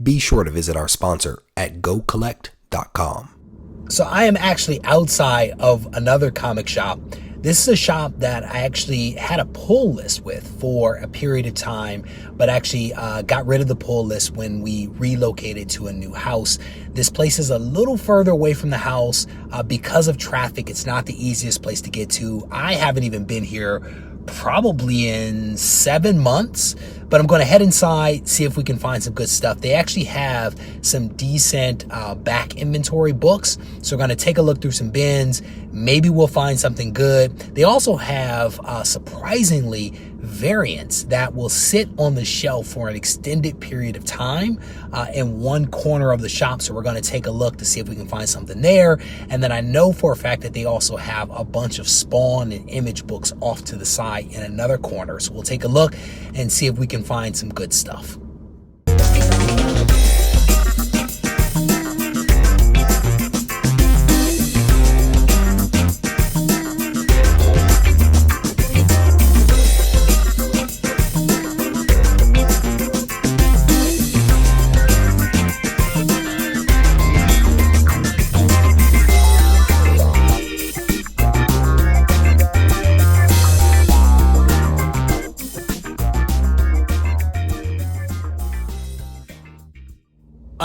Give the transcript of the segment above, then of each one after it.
be sure to visit our sponsor at gocollect.com. So I am actually outside of another comic shop. This is a shop that I actually had a pull list with for a period of time, but actually got rid of the pull list when we relocated to a new house. This place is a little further away from the house because of traffic. It's not the easiest place to get to. I haven't even been here probably in 7 months, but I'm going to head inside, see if we can find some good stuff. They actually have some decent back inventory books, so we're going to take a look through some bins. Maybe we'll find something good. They also have surprisingly variants that will sit on the shelf for an extended period of time in one corner of the shop, so we're going to take a look to see if we can find something there. And then I know for a fact that they also have a bunch of Spawn and Image books off to the side in another corner, so we'll take a look and see if we can find some good stuff.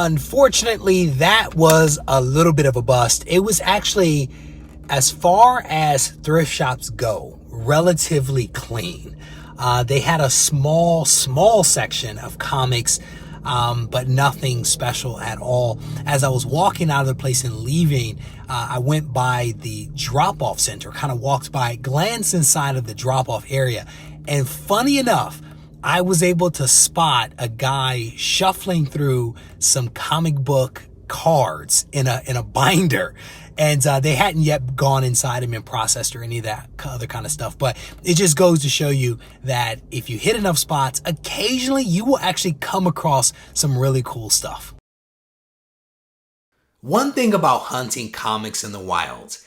Unfortunately, that was a little bit of a bust. It was actually, as far as thrift shops go, relatively clean. They had a small section of comics, but nothing special at all. As I was walking out of the place and leaving, I went by the drop-off center, kind of walked by, glanced inside of the drop-off area, and funny enough, I was able to spot a guy shuffling through some comic book cards in a binder, and they hadn't yet gone inside them and processed or any of that other kind of stuff. But it just goes to show you that if you hit enough spots, occasionally you will actually come across some really cool stuff. One thing about hunting comics in the wild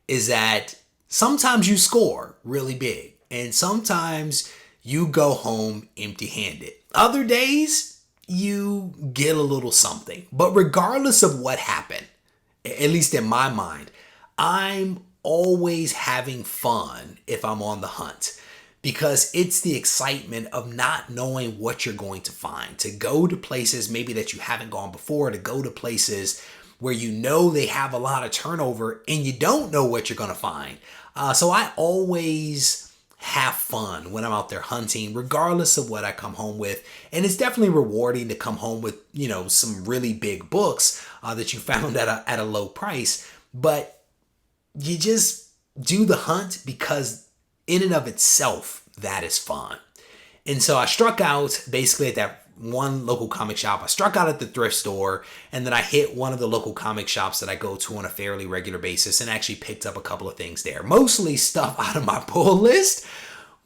is that sometimes you score really big, and sometimes you go home empty-handed. Other days, you get a little something. But regardless of what happened, at least in my mind, I'm always having fun if I'm on the hunt, because it's the excitement of not knowing what you're going to find. To go to places maybe that you haven't gone before, to go to places where you know they have a lot of turnover and you don't know what you're going to find. So I always have fun when I'm out there hunting, regardless of what I come home with. And it's definitely rewarding to come home with, some really big books that you found at a low price. But you just do the hunt because in and of itself, that is fun. And so I struck out basically at that one local comic shop. I struck out at the thrift store, and then I hit one of the local comic shops that I go to on a fairly regular basis and actually picked up a couple of things there. Mostly stuff out of my pull list,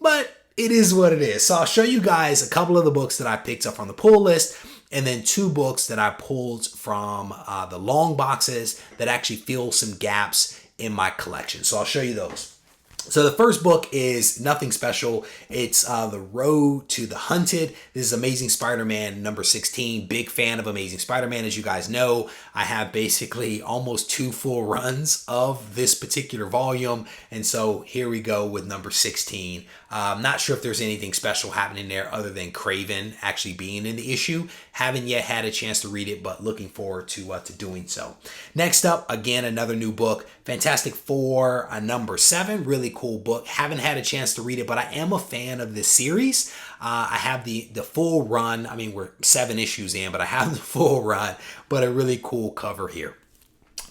but it is what it is. So I'll show you guys a couple of the books that I picked up from the pull list, and then 2 books that I pulled from the long boxes that actually fill some gaps in my collection. So I'll show you those. So the first book is nothing special. It's The Road to the Hunted. This is Amazing Spider-Man number 16. Big fan of Amazing Spider-Man. As you guys know, I have basically almost 2 full runs of this particular volume. And so here we go with number 16. I'm not sure if there's anything special happening there other than Craven actually being in the issue. Haven't yet had a chance to read it, but looking forward to doing so. Next up, again, another new book, Fantastic Four number 7. Really cool book. Haven't had a chance to read it, but I am a fan of this series. I have the full run. I mean, we're 7 issues in, but I have the full run, but a really cool cover here.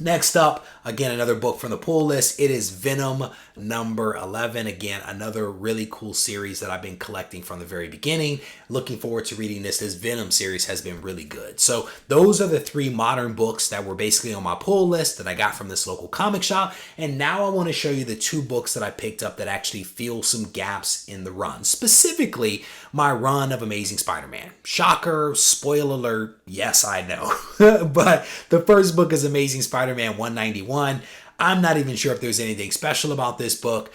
Next up, again, another book from the pull list. It is Venom number 11. Again, another really cool series that I've been collecting from the very beginning. Looking forward to reading this. This Venom series has been really good. So those are the 3 modern books that were basically on my pull list that I got from this local comic shop. And now I want to show you the 2 books that I picked up that actually fill some gaps in the run. Specifically, my run of Amazing Spider-Man. Shocker, spoiler alert, yes, I know. But the first book is Amazing Spider-Man 191. I'm not even sure if there's anything special about this book.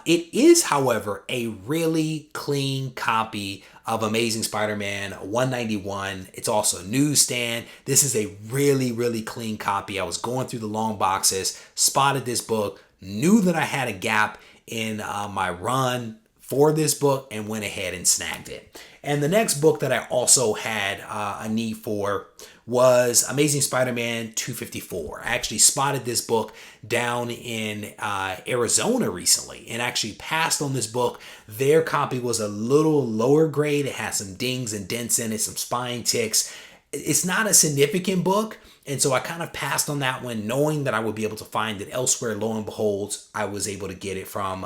It is, however, a really clean copy of Amazing Spider-Man 191. It's also a newsstand. This is a really, really clean copy. I was going through the long boxes, spotted this book, knew that I had a gap in my run for this book, and went ahead and snagged it. And the next book that I also had a need for was Amazing Spider-Man 254. I actually spotted this book down in Arizona recently and actually passed on this book. Their copy was a little lower grade. It had some dings and dents in it, some spine ticks. It's not a significant book, and so I kind of passed on that one, knowing that I would be able to find it elsewhere. Lo and behold, I was able to get it from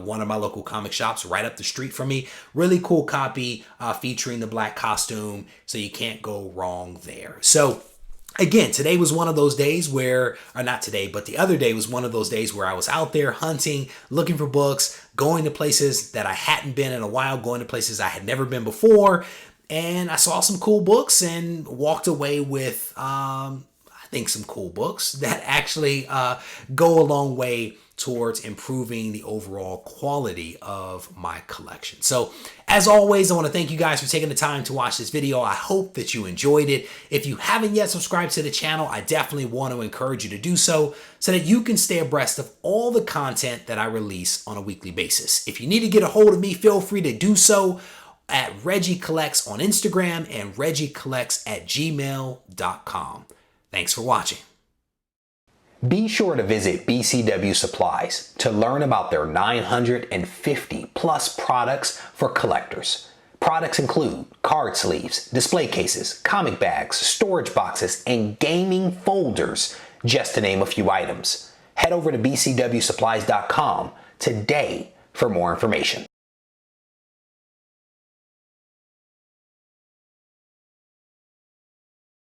one of my local comic shops right up the street from me. Really cool copy featuring the black costume, so you can't go wrong there. So again, today was one of those days where, or not today, but the other day was one of those days where I was out there hunting, looking for books, going to places that I hadn't been in a while, going to places I had never been before. And I saw some cool books and walked away with, I think, some cool books that actually go a long way towards improving the overall quality of my collection. So as always, I want to thank you guys for taking the time to watch this video. I hope that you enjoyed it. If you haven't yet subscribed to the channel, I definitely want to encourage you to do so that you can stay abreast of all the content that I release on a weekly basis. If you need to get a hold of me, feel free to do so at Regie Collects on Instagram and regiecollects@gmail.com. Thanks for watching. Be sure to visit BCW Supplies to learn about their 950 plus products for collectors. Products include card sleeves, display cases, comic bags, storage boxes, and gaming folders, just to name a few items. Head over to bcwsupplies.com today for more information.